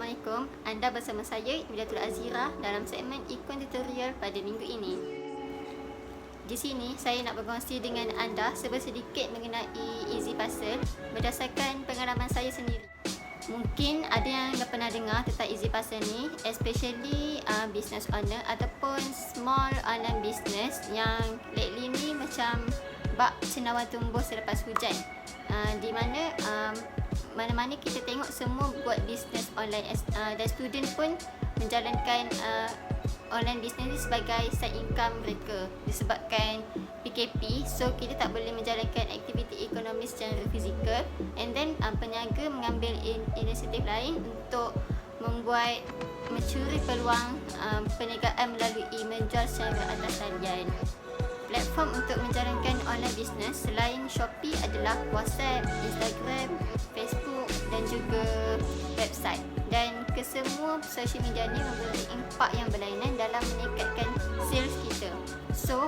Assalamualaikum, anda bersama saya Imidatul Azira dalam segmen Econ Tutorial pada minggu ini. Di sini saya nak berkongsi dengan anda sedikit mengenai Easy Parcel berdasarkan pengalaman saya sendiri. Mungkin ada yang dah pernah dengar tentang Easy Parcel ni, especially business owner ataupun small online business yang lately ni macam bak cendawan tumbuh selepas hujan. Di mana mana-mana kita tengok semua buat bisnes online dan student pun menjalankan online business ni sebagai side income mereka disebabkan PKP. So kita tak boleh menjalankan aktiviti ekonomi secara fizikal, and then peniaga mengambil inisiatif lain untuk membuat mencuri peluang perniagaan melalui menjual secara atas talian. Platform untuk menjalankan online business selain Shopee adalah WhatsApp, Instagram, Facebook dan juga website. Dan kesemua social media ni memberi impak yang berlainan dalam meningkatkan sales kita. So,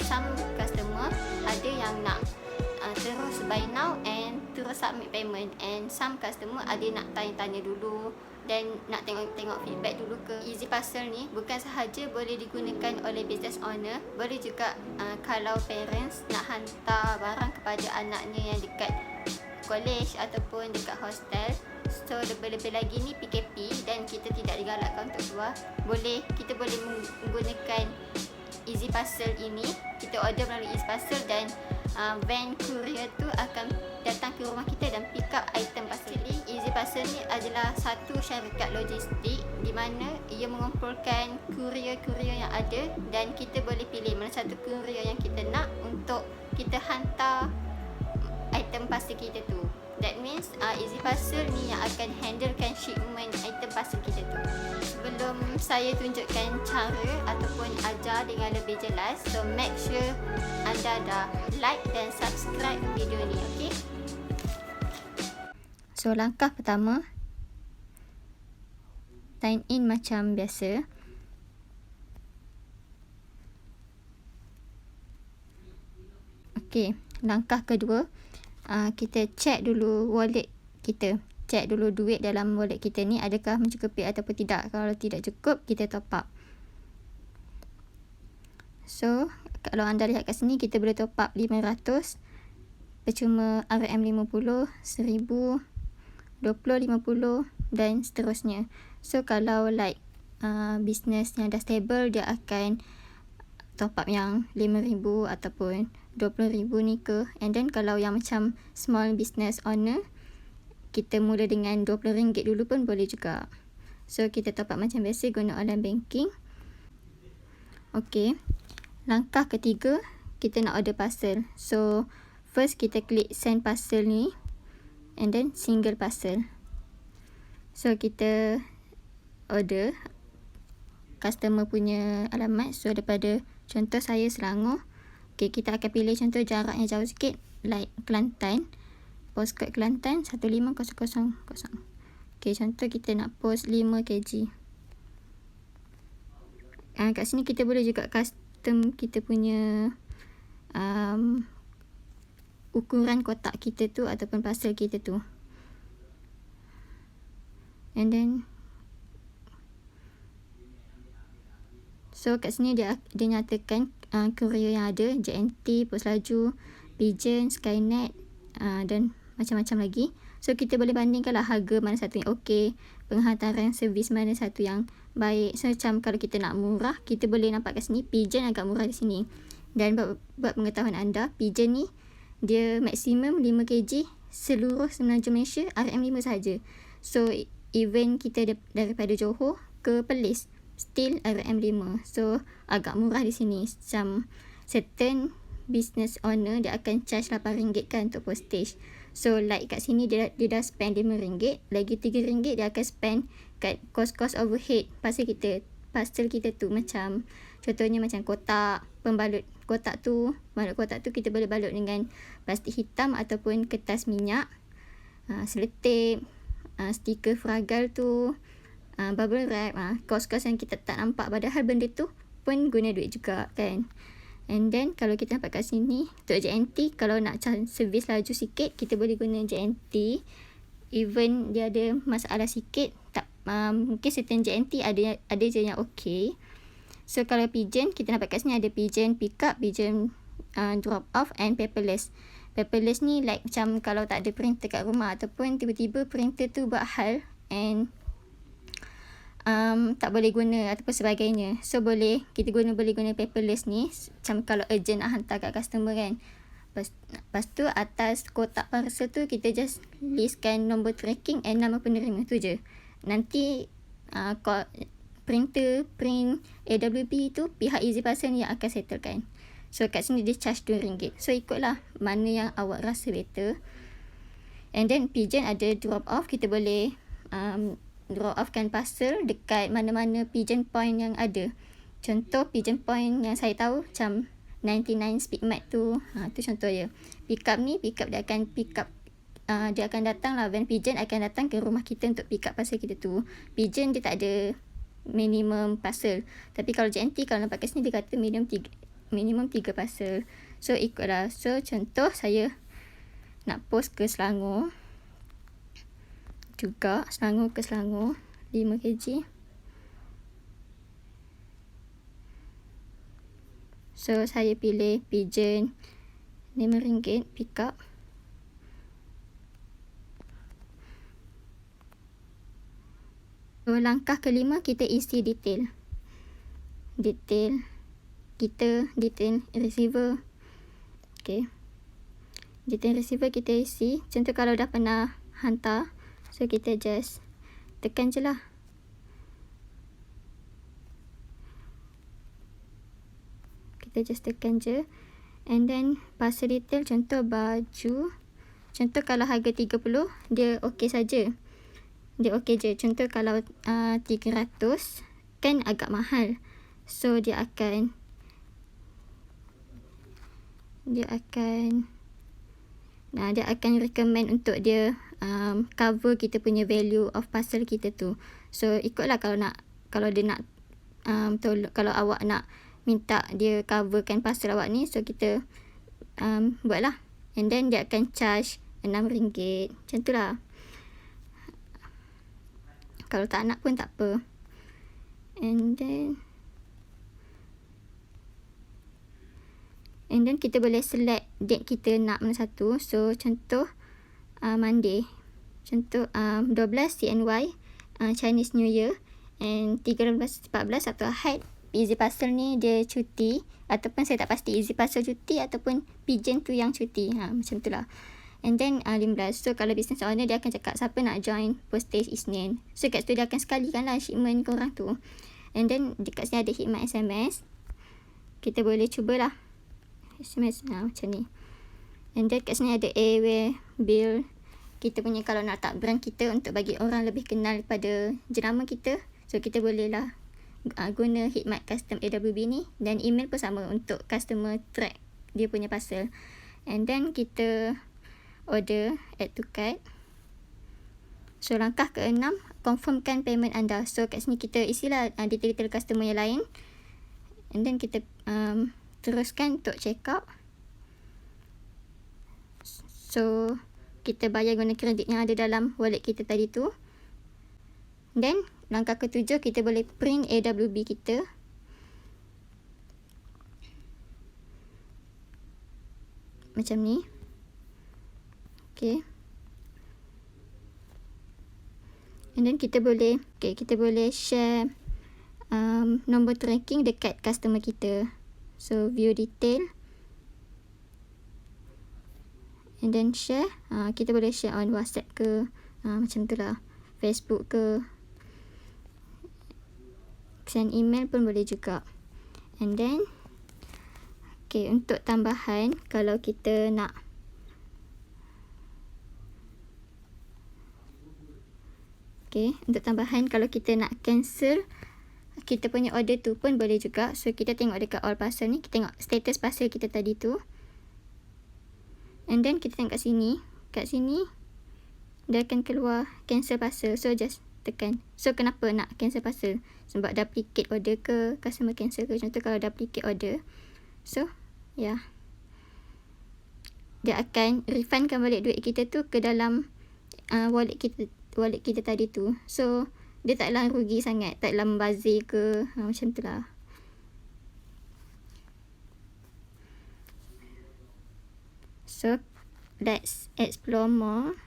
some customer ada yang nak terus buy now and terus submit payment, and some customer ada nak tanya-tanya dulu dan nak tengok feedback dulu ke. Easy Parcel ni bukan sahaja boleh digunakan oleh business owner, boleh juga kalau parents nak hantar barang kepada anaknya yang dekat college ataupun dekat hostel. So lebih-lebih lagi ni PKP dan kita tidak digalakkan untuk keluar, kita boleh menggunakan Easy Parcel ini. Kita order melalui Easy Parcel dan van courier tu akan datang ke rumah kita dan pick up item parcel. Easy Parcel ni adalah satu syarikat logistik di mana ia mengumpulkan courier-courier yang ada, dan kita boleh pilih mana satu courier yang kita nak untuk kita hantar item parcel kita tu. That means Easy Parcel ni yang akan handlekan shipment item parcel kita tu. Sebelum saya tunjukkan cara ataupun ajar dengan lebih jelas, so make sure anda dah like dan subscribe video ni, okay? So langkah pertama, sign in macam biasa. Okay, langkah kedua, kita check dulu wallet kita. Check dulu duit dalam wallet kita ni adakah mencukupi ataupun tidak. Kalau tidak cukup, kita top up. So, kalau anda lihat kat sini, kita boleh top up 500, percuma RM50, 1000, 20, 50 dan seterusnya. So, kalau like business yang dah stable, dia akan top up yang 5,000 ataupun 20,000 ni ke. And then kalau yang macam small business owner, kita mula dengan RM20 dulu pun boleh juga. So kita top up macam biasa guna online banking. Okay, langkah ketiga, kita nak order parcel. So first kita klik send parcel ni, and then single parcel. So kita order customer punya alamat. So daripada contoh saya Selangor, okay, kita akan pilih contoh jaraknya jauh sikit, like Kelantan, postcode Kelantan 15000. Okay, contoh kita nak post 5 kg. Kat sini kita boleh juga custom kita punya ukuran kotak kita tu ataupun parcel kita tu. And then so kat sini dia nyatakan courier yang ada, JNT, Pos Laju, Pigeon, Skynet dan macam-macam lagi. So kita boleh bandingkanlah harga mana satu yang okey, penghantaran servis mana satu yang baik. So macam kalau kita nak murah, kita boleh nampak kat sini Pigeon agak murah di sini. Dan buat pengetahuan anda, Pigeon ni dia maksimum 5 kg seluruh Semenanjung Malaysia RM5 sahaja. So even kita daripada Johor ke Perlis, still RM5. So agak murah di sini. Macam certain business owner dia akan charge RM8 kan untuk postage. So like kat sini dia dah spend RM5, lagi RM3 dia akan spend kat cost overhead parcel kita tu. Macam contohnya macam kotak, pembalut kotak tu, kita boleh balut dengan plastik hitam ataupun kertas minyak, selotip, stiker Fragal tu, bubble wrap, kos-kos yang kita tak nampak padahal benda tu pun guna duit juga kan. And then kalau kita nampak kat sini untuk JNT, kalau nak servis laju sikit, kita boleh guna JNT. Even dia ada masalah sikit, tak mungkin certain JNT ada je yang okay. So kalau Pigeon, kita nampak kat sini ada Pigeon Pickup, Pigeon Drop Off and Paperless. Paperless ni like macam kalau tak ada printer kat rumah ataupun tiba-tiba printer tu buat hal and tak boleh guna ataupun sebagainya. So kita boleh guna paperless ni macam kalau urgent nak hantar kat customer kan. Lepas tu atas kotak parcel tu kita just listkan nombor tracking and nama penerima tu je. Nanti print AWP tu pihak Easy Parcel ni yang akan settlekan. So kat sini dia charge RM2. So ikutlah mana yang awak rasa better. And then Pigeon ada drop off, kita boleh drop off kan parcel dekat mana-mana Pigeon point yang ada. Contoh Pigeon point yang saya tahu macam 99 Speedmart tu, tu contoh dia. Pick up dia akan pick up, dia akan datang lah, van Pigeon akan datang ke rumah kita untuk pick up parcel kita tu. Pigeon dia tak ada minimum parcel, tapi kalau JNT kalau nampak kat sini dia kata minimum 3 parcel. So ikutlah. So contoh saya nak post ke Selangor juga, Selangor 5 kg. So saya pilih Pigeon RM5 pick up. So langkah kelima kita isi detail kita, detail receiver. Okay, detail receiver kita isi. Contoh kalau dah pernah hantar, so kita just tekan je lah. Kita just tekan je. And then parcel detail, contoh baju. Contoh kalau harga 30, dia okey saja. Dia okey je. Contoh kalau 300 kan agak mahal. So dia akan recommend untuk dia cover kita punya value of parcel kita tu. So ikutlah kalau dia nak kalau awak nak minta dia coverkan parcel awak ni, so kita buatlah. And then dia akan charge RM6. Macam tu lah. Kalau tak nak pun tak apa. And then kita boleh select date kita nak mana satu. So contoh Monday. Contoh 12 CNY, Chinese New Year, and 13-14 atau Ahad. Easy Parcel ni dia cuti, ataupun saya tak pasti Easy Parcel cuti ataupun Pigeon tu yang cuti. Macam tu lah. And then 15. So kalau business owner dia akan cakap siapa nak join postage Isnin. So kat situ dia akan sekalikan lah shipment korang tu. And then dekat sini ada khidmat SMS. Kita boleh cubalah SMS macam ni. And then kat sini ada airware bill. Kita punya kalau nak tak brand kita untuk bagi orang lebih kenal pada jenama kita, so kita boleh lah guna khidmat custom AWB ni. Dan email pun sama untuk customer track dia punya parcel. And then kita order, add to cart. So langkah ke-6, confirmkan payment anda. So kat sini kita isilah detail-detail customer yang lain. And then kita teruskan untuk check out. So kita bayar guna kredit yang ada dalam wallet kita tadi tu. Then langkah ke-7, kita boleh print AWB kita. Macam ni. Okay. And then kita boleh share nombor tracking dekat customer kita. So view detail. And then share. Kita boleh share on WhatsApp ke, macam tu lah. Facebook ke. Send email pun boleh juga. And then okay, untuk tambahan, kalau kita nak untuk tambahan kalau kita nak cancel kita punya order tu pun boleh juga. So kita tengok dekat all parcel ni, kita tengok status parcel kita tadi tu. And then kita tengok kat sini. Kat sini dia akan keluar cancel parcel. So just tekan. So kenapa nak cancel parcel? Sebab duplicate order ke, customer cancel ke. Contoh kalau duplicate order, so ya, dia akan refundkan balik duit kita tu ke dalam wallet kita tadi tu. So Dia taklah rugi sangat, taklah membazir ke, macam tu lah. So let's explore more.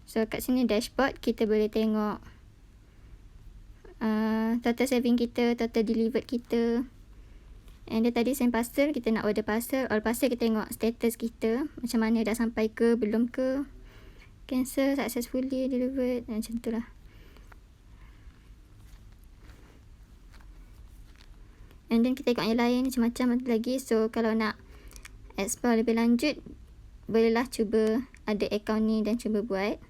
So kat sini dashboard, kita boleh tengok total saving kita, total delivered kita. And dia tadi send parcel, kita nak order parcel. All parcel kita tengok status kita, macam mana, dah sampai ke, belum ke, cancel, successfully delivered, macam tu lah. And then kita tengok yang lain macam-macam lagi. So kalau nak explore lebih lanjut, bolehlah cuba ada account ni dan cuba buat,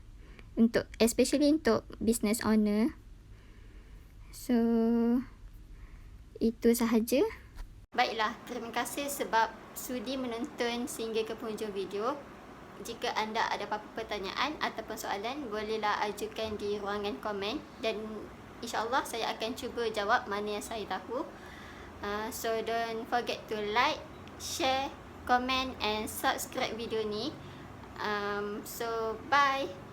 untuk especially untuk business owner. So itu sahaja. Baiklah, terima kasih sebab sudi menonton sehingga ke penghujung video. Jika anda ada apa-apa pertanyaan ataupun soalan, bolehlah ajukan di ruangan komen dan insyaAllah saya akan cuba jawab mana yang saya tahu. So don't forget to like, share, comment and subscribe video ni. So bye.